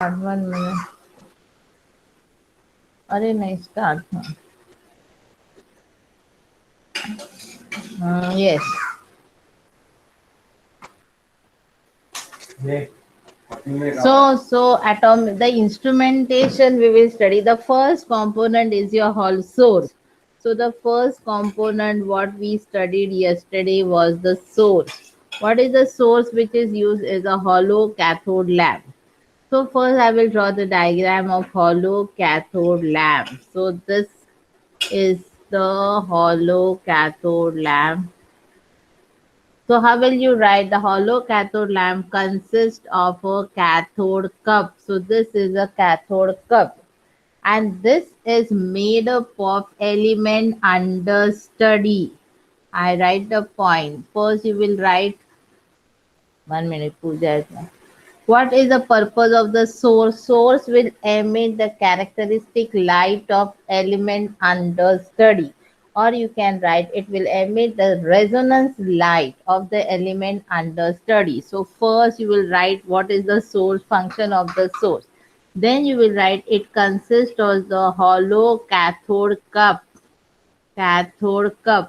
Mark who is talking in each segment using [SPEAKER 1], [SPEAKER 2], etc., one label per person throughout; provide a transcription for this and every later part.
[SPEAKER 1] 1 minute. अरे नहीं start. Yes. So atom the instrumentation we will study. The first component is your Hall source. So the first component what we studied yesterday was the source. What is the source which is used is a hollow cathode lamp. So first I will draw the diagram of hollow cathode lamp. So this is the hollow cathode lamp. So how will you write? The hollow cathode lamp consists of a cathode cup. So this is a cathode cup. And this is made up of element under study. I write the point. First you will write 1 minute, Pooja. What is the purpose of the source? Source will emit the characteristic light of element under study. Or you can write it will emit the resonance light of the element under study. So first you will write what is the source function of the source. Then you will write it consists of the hollow cathode cup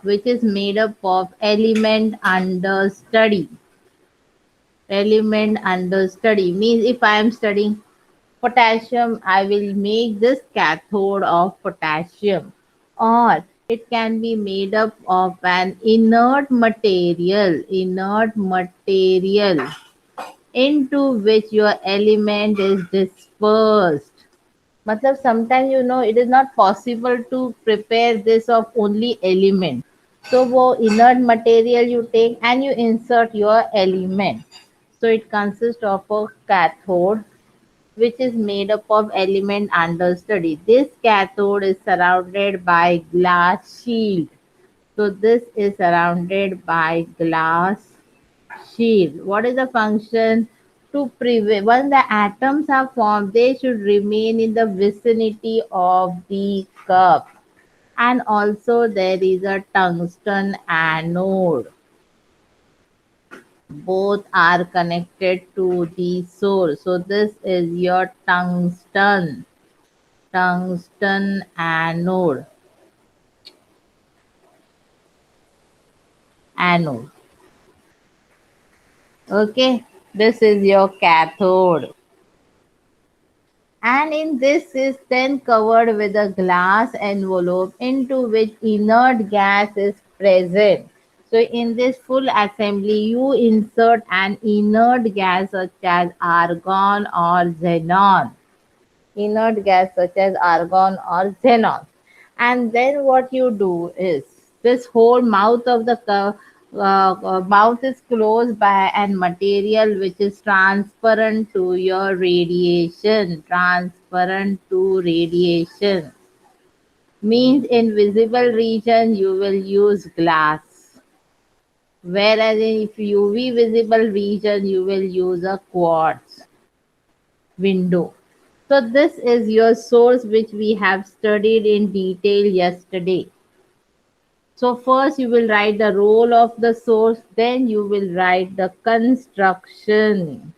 [SPEAKER 1] which is made up of element under study means if I am studying potassium, I will make this cathode of potassium, or it can be made up of an inert material into which your element is dispersed. Matlab sometimes it is not possible to prepare this of only element. So वो inert material you take and you insert your element. So it consists of a cathode which is made up of element under study. This cathode is surrounded by glass shield. So this is surrounded by glass shield. What is the function? To prevent when the atoms are formed, they should remain in the vicinity of the cup. And also there is a tungsten anode. Both are connected to the source. So this is your tungsten anode. Okay, this is your cathode. And in this is then covered with a glass envelope into which inert gas is present. So in this full assembly, you insert an inert gas such as argon or xenon. Inert gas such as argon or xenon. And then what you do is this whole mouth of the mouth is closed by an material which is transparent to your radiation. Transparent to radiation means in visible region you will use glass, whereas if UV visible region you will use a quartz window. So this is your source which we have studied in detail yesterday. So first you will write the role of the source, then you will write the construction,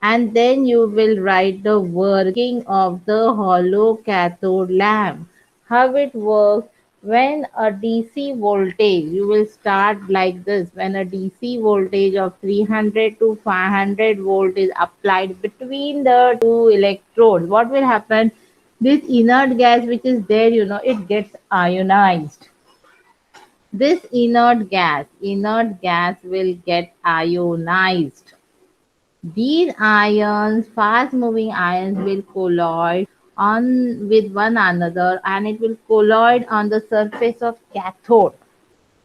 [SPEAKER 1] and then you will write the working of the hollow cathode lamp. How it works when a DC voltage, you will start like this. When a DC voltage of 300 to 500 volt is applied between the two electrodes, what will happen? This inert gas which is there, it gets ionized. This inert gas will get ionized. These ions, fast moving ions, will collide on with one another and it will collide on the surface of cathode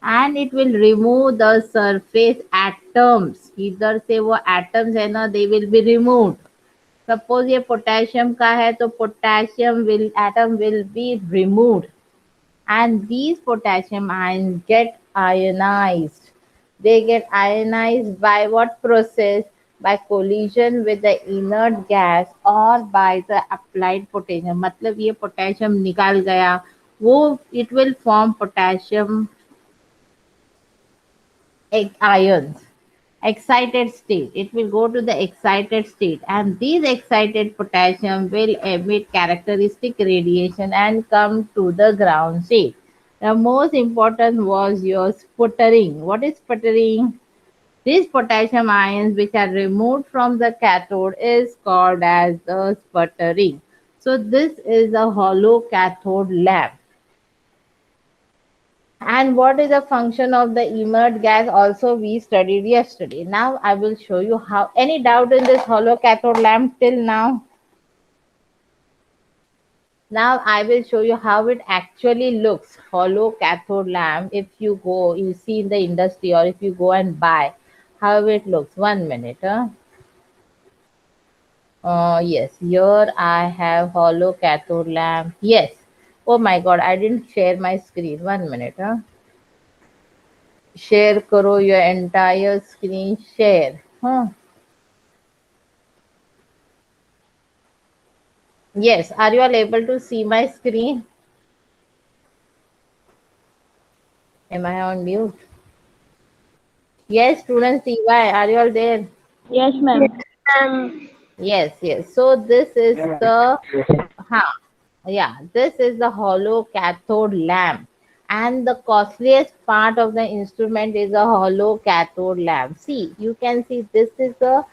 [SPEAKER 1] and it will remove the surface atoms. इधर से वो atoms है ना, they will be removed. Suppose ये potassium का है तो potassium will atom will be removed and these potassium ions get ionized. They get ionized by what process? By collision with the inert gas or by the applied potassium. मतलब ये potassium निकाल गया, वो it will form potassium ions. excited state. It will go to the excited state, and these excited potassium will emit characteristic radiation and come to the ground state. The most important was your sputtering. What is sputtering? These potassium ions which are removed from the cathode is called as the sputtering. So this is a hollow cathode lamp. And what is the function of the inert gas also we studied yesterday. Now I will show you how. Any doubt in this hollow cathode lamp till now? Now I will show you how it actually looks. Hollow cathode lamp. If you go, you see in the industry, or if you go and buy, how it looks. 1 minute. Yes, here I have hollow cathode lamp. Yes. Oh my god, I didn't share my screen. 1 minute. Share करो your entire screen. Share. Yes, are you all able to see my screen? Am I on mute? Yes, students, TY, are you all there?
[SPEAKER 2] Yes, ma'am.
[SPEAKER 1] Yes, yes. So this is the huh, yeah, this is the hollow cathode lamp. And the costliest part of the instrument is a hollow cathode lamp. See, you can see this is a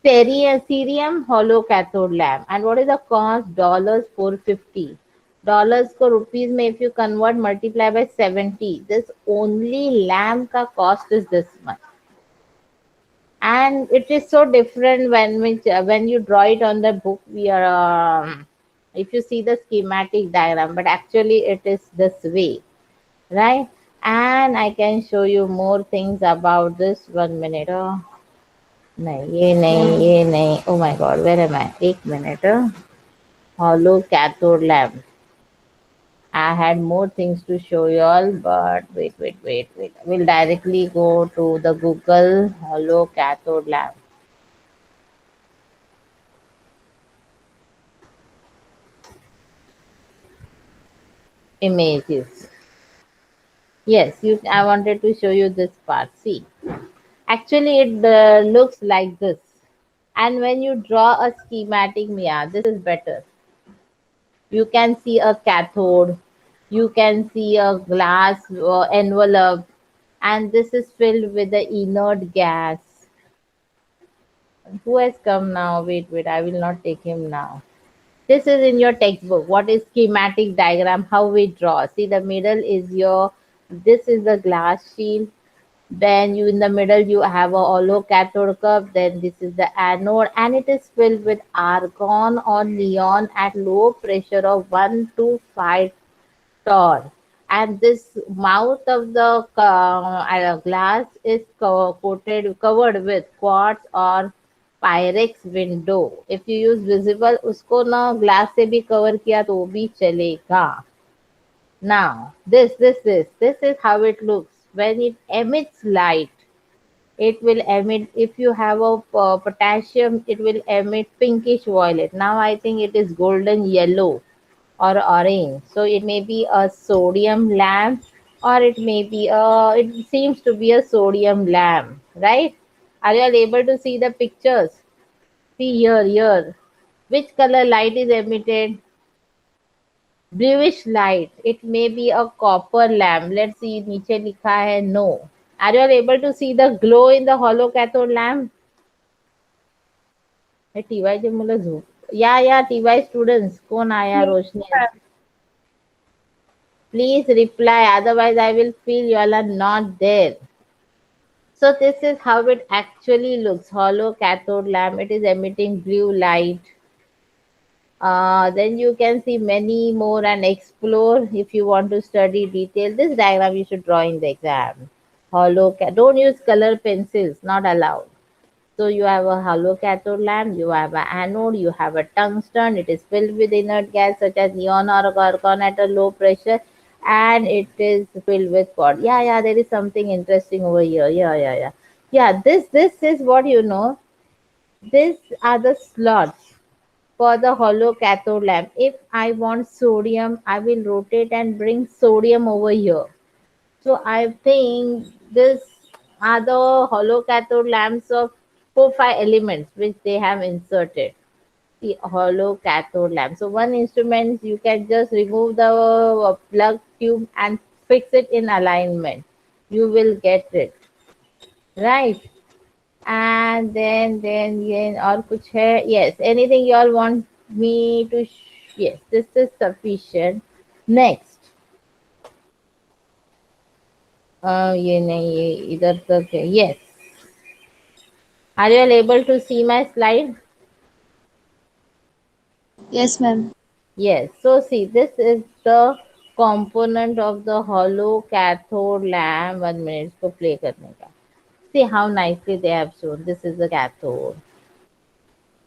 [SPEAKER 1] cerium hollow cathode lamp. And what is the cost? Dollars 450. Dollars को rupees में if you convert multiply by 70. This only lamp का cost is this much. And it is so different when you draw it on the book. We are if you see the schematic diagram, but actually it is this way, right? And I can show you more things about this. 1 minute. नहीं ये नहीं oh my god, where am I? 1 minute. Hollow cathode lamp. I had more things to show you all, but wait. We'll directly go to the Google hollow cathode lamp images. Yes, I wanted to show you this part. See, actually, it looks like this. And when you draw a schematic, Mia, this is better. You can see a cathode, you can see a glass envelope, and this is filled with the inert gas. Who has come now? Wait, I will not take him now. This is in your textbook. What is schematic diagram? How we draw. See, the middle is this is the glass shield. Then you in the middle you have a hollow cathode cup. Then this is the anode, and it is filled with argon or neon at low pressure of 1 to 5 torr. And this mouth of the glass is covered with quartz or pyrex window. If you use visible, उसको ना glass से भी cover किया तो भी चलेगा. Now, this is how it looks. When it emits light, it will emit, if you have a potassium, it will emit pinkish violet. Now I think it is golden yellow or orange. So it may be a sodium lamp, or it may be it seems to be a sodium lamp, right? Are you all able to see the pictures? See here. Which color light is emitted? Bluish light. It may be a copper lamp. Let's see, नीचे लिखा है no. Are you all able to see the glow in the hollow cathode lamp? TY जे मुलं झोप या TY students कोण आया रोशनी? Please reply, otherwise I will feel you all are not there. So this is how it actually looks. Hollow cathode lamp. It is emitting blue light. Then you can see many more and explore if you want to study detail. This diagram you should draw in the exam. Don't use color pencils, not allowed. So you have a hollow cathode lamp, you have an anode, you have a tungsten. It is filled with inert gas such as neon or argon at a low pressure, and it is filled with quartz. Yeah. There is something interesting over here. Yeah. Yeah. This is what you know. These are the slots for the hollow cathode lamp. If I want sodium, I will rotate and bring sodium over here. So I think this are the hollow cathode lamps of 4 5 elements which they have inserted. The hollow cathode lamp. So one instrument you can just remove the plug tube and fix it in alignment. You will get it, right? And then और कुछ है? Yes. Anything you all want me to? Yes. This is sufficient. Next. ये नहीं, ये इधर तक है. Yes. Are you all able to see my slide?
[SPEAKER 2] Yes, ma'am.
[SPEAKER 1] Yes. So see, this is the component of the hollow cathode lamp. 1 minute इसको play करने का. See how nicely they have shown. This is the cathode.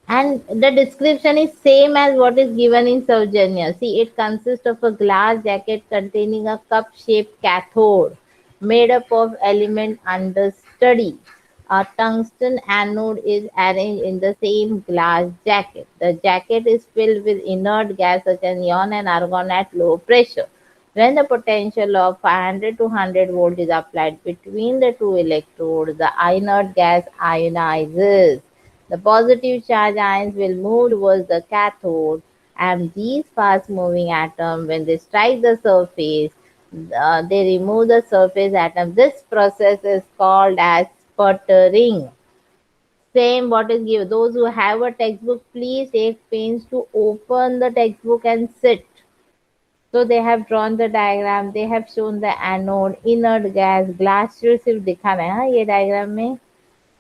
[SPEAKER 1] And the description is same as what is given in Saujanya. See, it consists of a glass jacket containing a cup-shaped cathode made up of element under study. A tungsten anode is arranged in the same glass jacket. The jacket is filled with inert gas such as neon and argon at low pressure. When the potential of 500 to 100 volt is applied between the two electrodes, the inert gas ionizes. The positive charge ions will move towards the cathode, and these fast moving atoms, when they strike the surface, they remove the surface atom. This process is called as sputtering. Same what is given. Those who have a textbook, please take pains to open the textbook and sit. So they have drawn the diagram, they have shown the anode, inert gas, glass tube सिर्फ दिखाना है हाँ ये diagram में.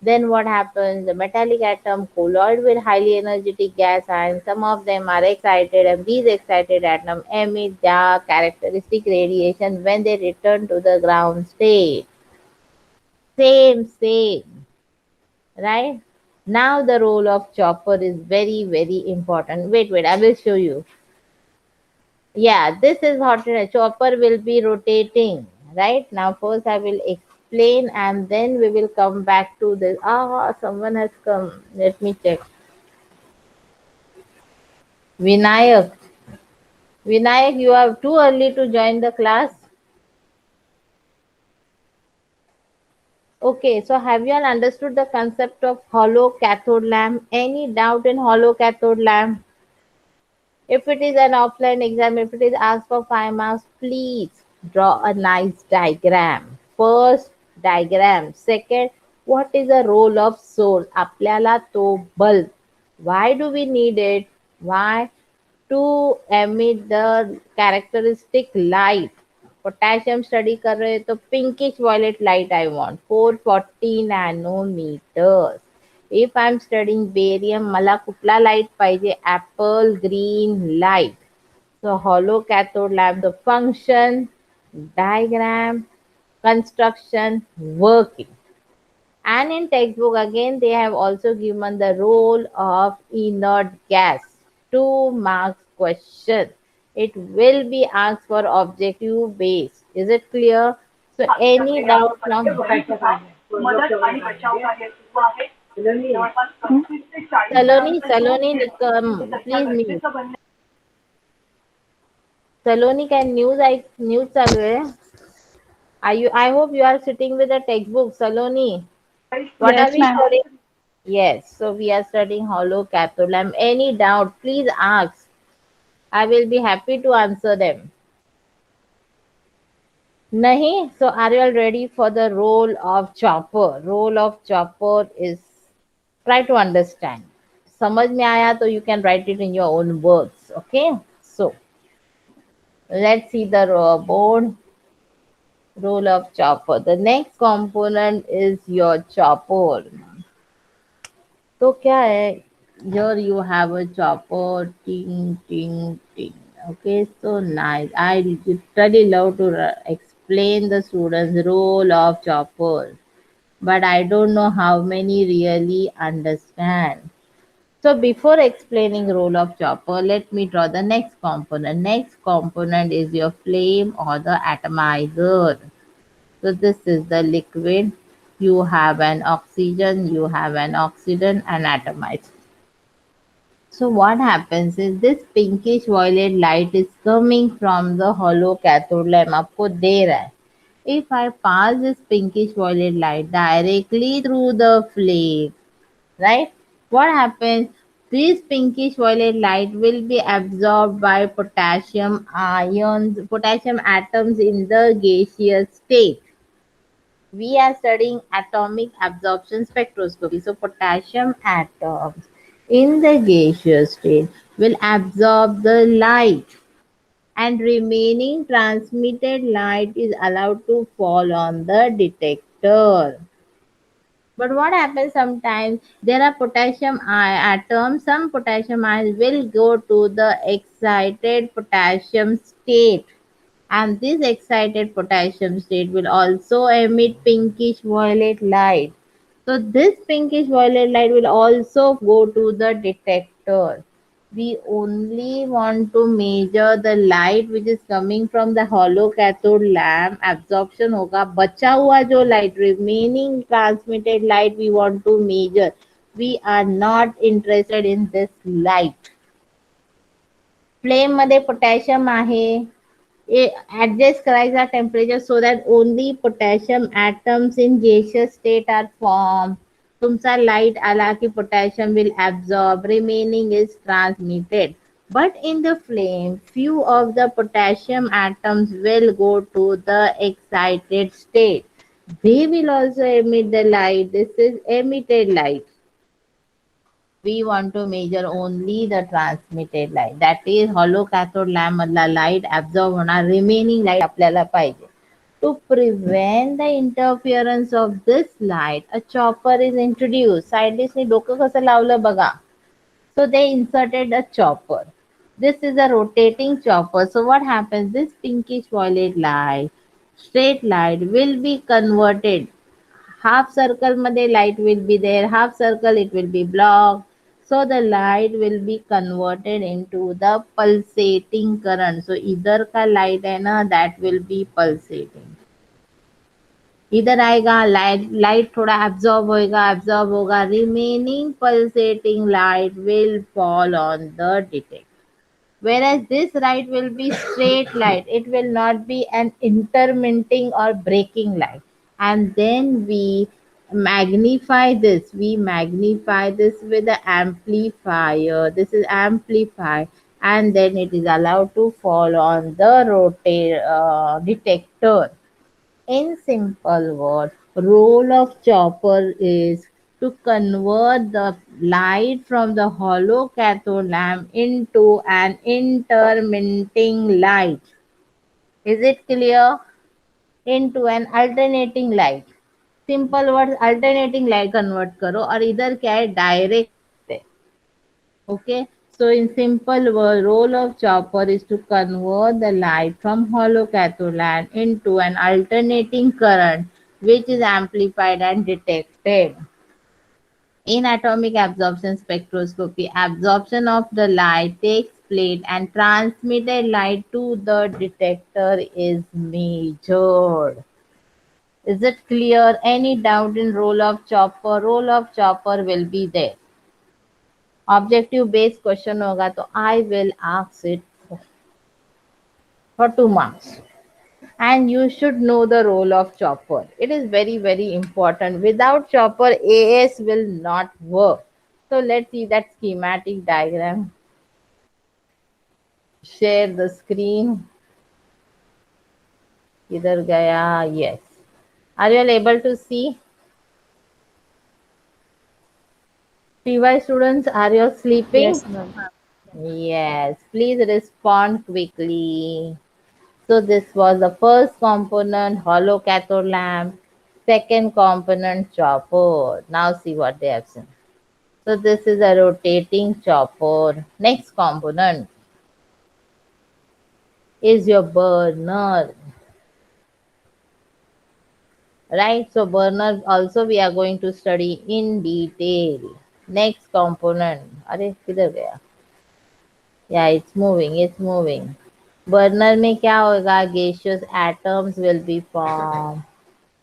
[SPEAKER 1] Then what happens? The metallic atom colloid with highly energetic gas ions. Some of them are excited, and these excited atoms emit their characteristic radiation when they return to the ground state. Same, right? Now the role of chopper is very, very important. Wait, I will show you. Yeah, this is hot. Chopper will be rotating, right? Now first I will explain and then we will come back to this. Ah, someone has come. Let me check. Vinayak. Vinayak, you are too early to join the class. Okay, so have you all understood the concept of hollow cathode lamp? Any doubt in hollow cathode lamp? If it is an offline exam, if it is asked for 5 marks, please draw a nice diagram. First, diagram. Second, what is the role of source? आपल्याला तो bulb. Why do we need it? Why? To emit the characteristic light. Potassium study कर रहे तो pinkish violet light I want. 440 nanometers. If I'm studying barium, मला कुठला light पाहिजे? Apple green light. So hollow cathode lamp, the function, diagram, construction, working. And in textbook again, they have also given the role of inert gas. 2 marks question. It will be asked for objective base. Is it clear? So any doubt from Saloni, please mute. Saloni, can news चालू है? Are you? I hope you are sitting with a textbook, Saloni. What are
[SPEAKER 2] Yes,
[SPEAKER 1] we
[SPEAKER 2] ma'am.
[SPEAKER 1] studying? Yes, so we are studying hollow cathode lamp. Any doubt, please ask. I will be happy to answer them. Nahi? So are you all ready for the role of chopper? Role of chopper is try to understand. समझ में आया तो you can write it in your own words. Okay? So let's see the board. Role of chopper. The next component is your chopper. तो क्या है? Here you have a chopper, ting, ting, ting. Okay, so nice. I literally love to explain the students' role of chopper, but I don't know how many really understand. So before explaining role of chopper, let me draw the next component. Next component is your flame or the atomizer. So this is the liquid. You have an oxygen, you have an oxidant and atomizer. So what happens is this pinkish violet light is coming from the hollow cathode lamp आपको दे रहा है. If I pass this pinkish violet light directly through the flame, right? What happens? This pinkish violet light will be absorbed by potassium ions, potassium atoms in the gaseous state. We are studying atomic absorption spectroscopy. So potassium atoms in the gaseous state will absorb the light, and remaining transmitted light is allowed to fall on the detector. But what happens sometimes there are potassium atoms, some potassium ions will go to the excited potassium state, and this excited potassium state will also emit pinkish violet light. So this pinkish violet light will also go to the detector. We only want to measure the light which is coming from the hollow cathode lamp. Absorption होगा, बचा हुआ जो light, remaining transmitted light we want to measure. We are not interested in this light. Flame मध्ये potassium आहे, adjust करायचा temperature so that only potassium atoms in gaseous state are formed. तुमचा light आला की potassium will absorb, remaining is transmitted. But in the flame, few of the potassium atoms will go to the excited state. They will also emit the light. This is emitted light. We want to measure only the transmitted light, that is hollow cathode lamp मधला light absorb होणार, remaining light आपल्याला पाहिजे. To prevent the interference of this light, a chopper is introduced. Scientists ने डोकं कसं लावलं बघा. So they inserted a chopper. This is a rotating chopper. So what happens? This pinkish violet light, straight light will be converted. Half circle मध्ये light will be there, half circle it will be blocked. So the light will be converted into the pulsating current. So इधर का light है ना, that will be pulsating. इधर आएगा light थोड़ा absorb होगा, remaining pulsating light will fall on the detector. Whereas this light will be straight light, it will not be an intermitting or breaking light. And then we magnify this with the amplifier. This is amplified, and then it is allowed to fall on the detector. In simple words, role of chopper is to convert the light from the hollow cathode lamp into an intermitting light. Is it clear? Into an alternating light. Simple words, alternating light convert करो और इधर क्या है, direct है. Okay, so in simple word, role of chopper is to convert the light from hollow cathode lamp into an alternating current which is amplified and detected. In atomic absorption spectroscopy, absorption of the light takes place and transmitted light to the detector is measured. Is it clear? Any doubt in role of chopper? Role of chopper will be there. Objective based question होगा तो I will ask it for 2 marks. And you should know the role of chopper. It is very, very important. Without chopper, AS will not work. So let's see that schematic diagram. Share the screen. Idhar gaya? Yes. Are you all able to see? TY students, are you all sleeping?
[SPEAKER 2] Yes, ma'am.
[SPEAKER 1] Yes. Please respond quickly. So this was the first component, hollow cathode lamp. Second component, chopper. Now see what they have seen. So this is a rotating chopper. Next component is your burner. Right? So burner also we are going to study in detail. Next component. अरे किधर गया? Yeah, it's moving. It's moving. Burner में क्या होगा? Gaseous atoms will be formed.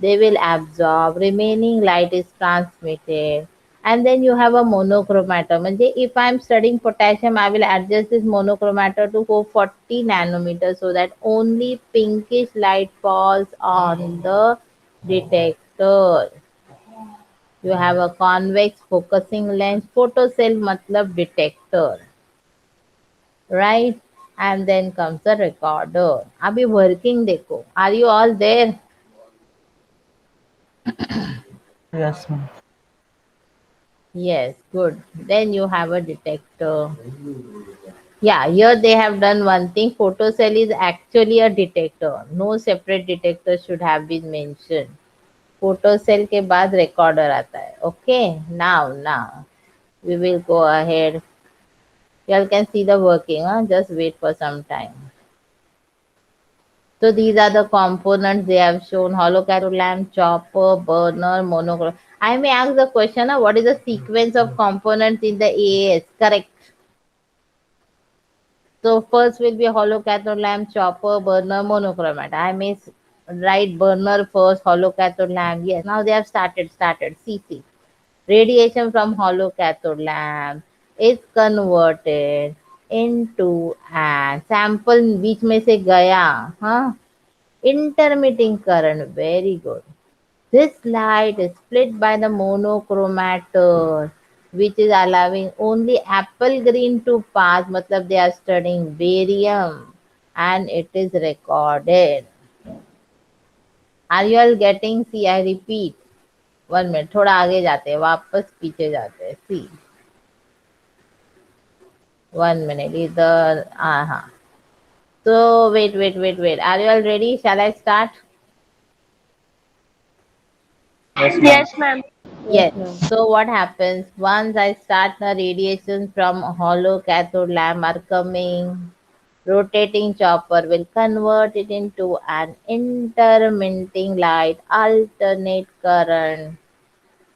[SPEAKER 1] They will absorb. Remaining light is transmitted. And then you have a monochromator. म्हणजे if I'm studying potassium, I will adjust this monochromator to 440 nanometers so that only pinkish light falls on the detector. You have a convex focusing lens. Photocell matlab detector, right? And then comes the recorder. Abhi working dekho. Are you all there?
[SPEAKER 2] Yes, ma'am.
[SPEAKER 1] Yes, good. Then you have a detector. Yeah, here they have done one thing. Photocell is actually a detector. No separate detector should have been mentioned. Photocell के बाद recorder आता है. Okay, now we will go ahead. You all can see the working. Huh? Just wait for some time. So these are the components they have shown: hollow cathode lamp, chopper, burner, monochrome. I may ask the question: what is the sequence of components in the AAS? Correct. So first will be hollow cathode lamp, chopper, burner, monochromat. I may write burner first, hollow cathode lamp. Yes, now they have started. See. Radiation from hollow cathode lamp is converted into an sample बीच में से गया, हाँ, intermitting current. Very good. This light is split by the monochromator, which is allowing only apple green to pass. मतलब they are studying barium, and it is recorded. Are you all getting? See, I repeat. 1 minute. थोड़ा आगे जाते हैं, वापस पीछे जाते हैं. See, 1 minute. इधर, हाँ. So wait. Are you all ready? Shall I start?
[SPEAKER 2] Yes, ma'am.
[SPEAKER 3] Yes, ma'am.
[SPEAKER 1] Yes.
[SPEAKER 4] Yes, ma'am.
[SPEAKER 1] So what happens once I start the radiation from hollow cathode lamp are coming, rotating chopper will convert it into an intermitting light, alternate current.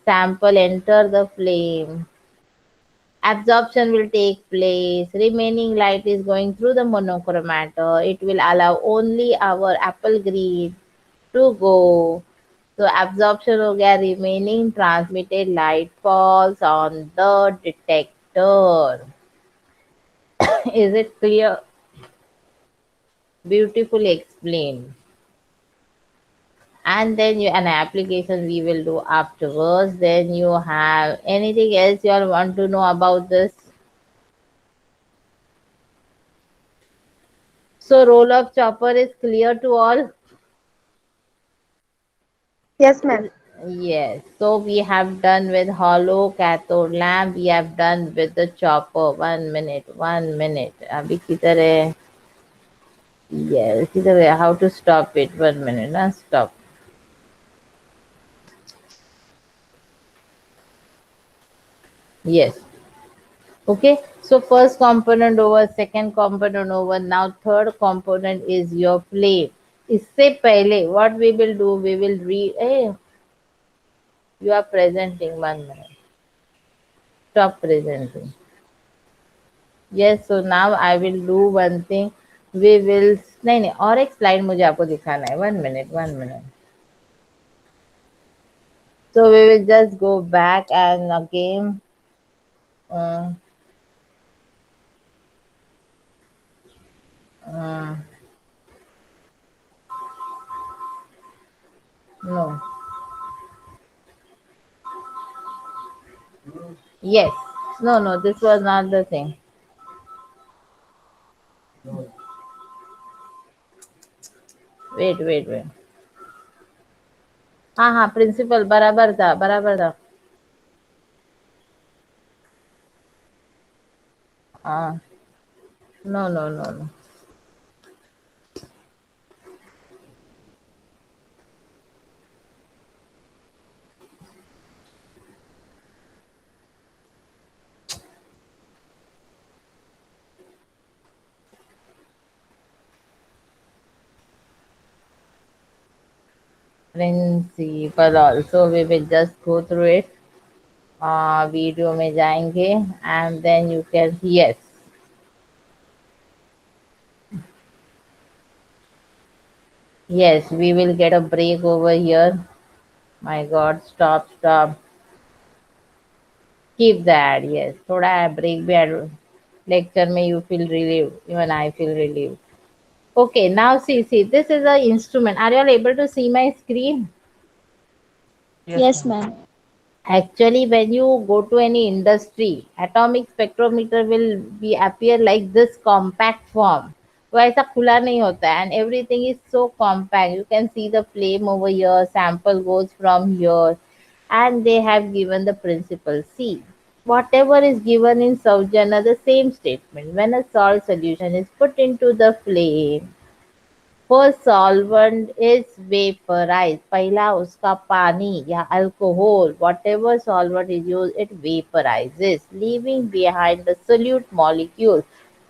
[SPEAKER 1] Sample enter the flame. Absorption will take place. Remaining light is going through the monochromator. It will allow only our apple green to go. So absorption हो गया, remaining transmitted light falls on the detector. Is it clear? Beautifully explained. And then you an application we will do afterwards. Then you have anything else you all want to know about this? So roll of chopper is clear to all.
[SPEAKER 3] Yes, ma'am.
[SPEAKER 1] Yes, so we have done with hollow cathode lamp, we have done with the chopper. 1 minute. अभी किधर है? Yes, किधर है? How to stop it? 1 minute. Stop. Yes. Okay. So first component over, second component over. Now third component is your plate. इससे पहले what we will do? We will read. Hey, you are presenting. 1 minute. Stop presenting. Yes, so now I will do one thing. We will नहीं और एक slide मुझे आपको दिखाना है. 1 minute. So we will just go back and again uh, uh, no, yes, no, this was not the thing. Wait. हाँ principal बराबर था. हाँ, no. Principal also we will just go through it. Video में जाएंगे and then you can, yes, we will get a break over here. My god, stop. Keep that, yes. थोड़ा break भी lecture में you feel relieved. Even I feel relieved. Okay, now see, this is a instrument. Are you all able to see my screen?
[SPEAKER 2] Yes,
[SPEAKER 3] Yes,
[SPEAKER 2] ma'am.
[SPEAKER 3] ma'am.
[SPEAKER 1] Actually, when you go to any industry, atomic spectrometer will be appear like this compact form. वो ऐसा खुला नहीं होता है and everything is so compact. You can see the flame over here, sample goes from here, and they have given the principle. See, whatever is given in Saujana, the same statement. When a salt solution is put into the flame, first solvent is vaporized. पहला उसका पानी या alcohol, whatever solvent is used, it vaporizes, leaving behind the solute molecules,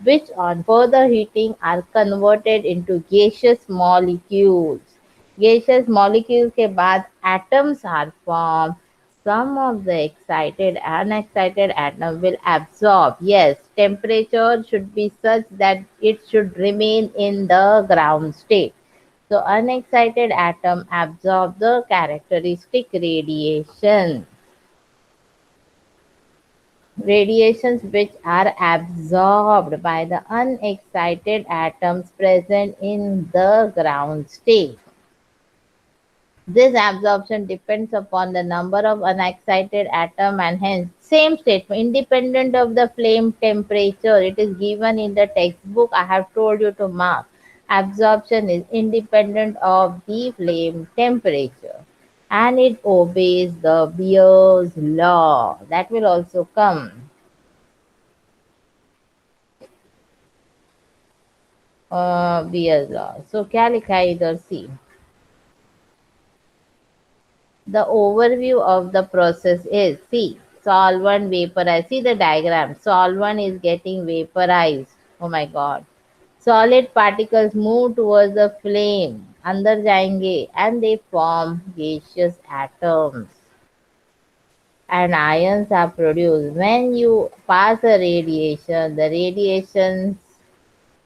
[SPEAKER 1] which on further heating are converted into gaseous molecules. Gaseous molecules के बाद atoms are formed. Some of the excited and unexcited atom will absorb. Yes, temperature should be such that it should remain in the ground state. So unexcited atom absorb the characteristic radiation. Radiations which are absorbed by the unexcited atoms present in the ground state. This absorption depends upon the number of unexcited atom and hence same statement independent of the flame temperature. It is given in the textbook. I have told you to mark. Absorption is independent of the flame temperature and it obeys the Beer's law. That will also come. Beer's law. So क्या लिखा है इधर सी? The overview of the process is, see, solvent vaporized. See the diagram. Solvent is getting vaporized. Oh my God. Solid particles move towards the flame. अंदर जाएंगे and they form gaseous atoms. And ions are produced. When you pass a radiation, the radiations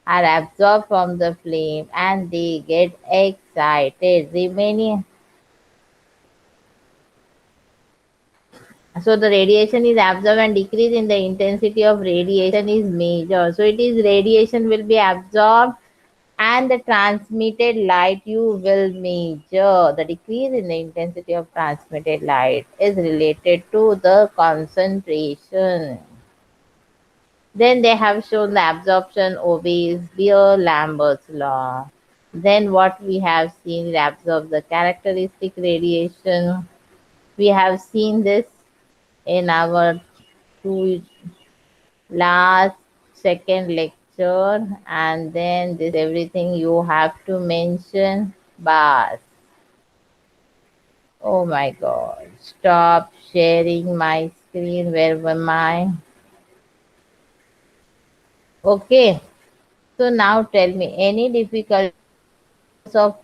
[SPEAKER 1] are absorbed from the flame and they get excited, remaining. So the radiation is absorbed and decrease in the intensity of radiation is major. So it is radiation will be absorbed and the transmitted light you will measure. The decrease in the intensity of transmitted light is related to the concentration. Then they have shown the absorption obeys Beer-Lambert's law. Then what we have seen, it absorbs the characteristic radiation. We have seen this in our two last second lecture and then this everything you have to mention bars. Oh my God, stop sharing my screen. Where am I? Okay, so now tell me any difficulties of